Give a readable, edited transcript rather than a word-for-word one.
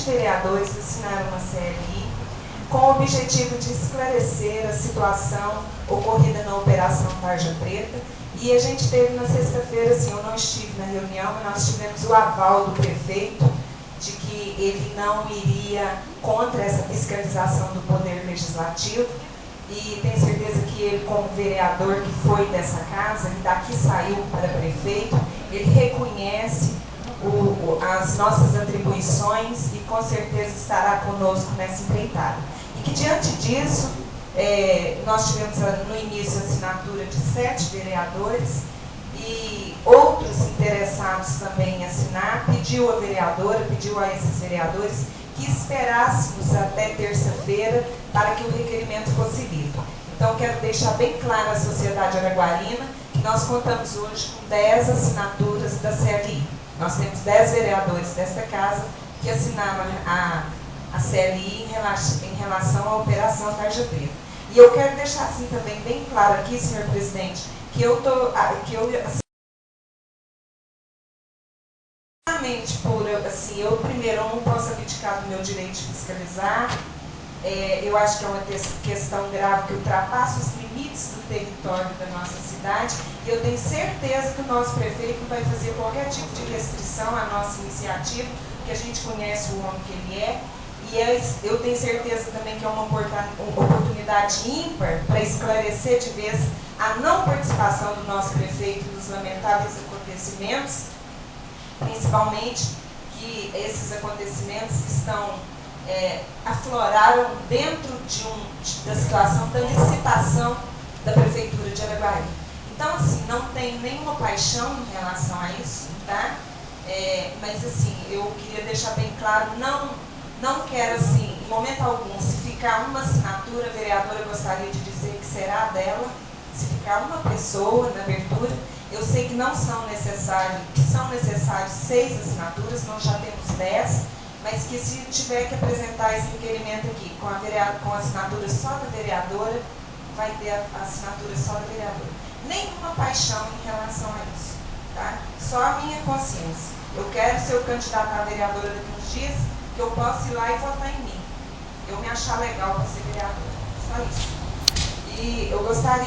vereadores assinaram uma CLI com o objetivo de esclarecer a situação ocorrida na Operação Tarja Preta. E a gente teve na sexta-feira, assim, eu não estive na reunião, mas nós tivemos o aval do prefeito de que ele não iria contra essa fiscalização do Poder Legislativo. E tenho certeza que ele, como vereador que foi dessa casa, ele daqui saiu para prefeito, ele reconhece as nossas atribuições e com certeza estará conosco nessa empreitada. E que diante disso, nós tivemos no início a assinatura de 7 vereadores e outros interessados também em assinar, pediu a vereadora, pediu a esses vereadores que esperássemos até terça-feira para que o requerimento fosse lido. Então, quero deixar bem claro à sociedade araguarina que nós contamos hoje com 10 assinaturas da CLI. Nós temos 10 vereadores desta casa que assinaram a CLI em relação à Operação Tarja Preta. E eu quero deixar assim também bem claro aqui, senhor presidente, que eu eu primeiro não posso abdicar do meu direito de fiscalizar. Eu acho que é uma questão grave que ultrapassa os limites do território da nossa cidade e eu tenho certeza que o nosso prefeito não vai fazer qualquer tipo de restrição à nossa iniciativa, porque a gente conhece o homem que ele é. E eu tenho certeza também que é uma oportunidade ímpar para esclarecer de vez a não participação do nosso prefeito nos lamentáveis acontecimentos, principalmente que esses acontecimentos afloraram dentro da situação da licitação da Prefeitura de Araguari. Então, assim, não tenho nenhuma paixão em relação a isso, tá? Mas, assim, eu queria deixar bem claro, não quero, assim, em momento algum, se ficar uma assinatura, a vereadora gostaria de dizer que será dela, se ficar uma pessoa na abertura, eu sei que não são necessários 6 assinaturas, nós já temos 10, mas que se tiver que apresentar esse requerimento aqui com a assinatura só da vereadora, vai ter a assinatura só da vereadora. Nenhuma paixão em relação a isso, tá? Só a minha consciência. Eu quero ser o candidato a vereadora daqui uns dias, que eu possa ir lá e votar em mim. Eu me achar legal para ser vereadora. Só isso. E eu gostaria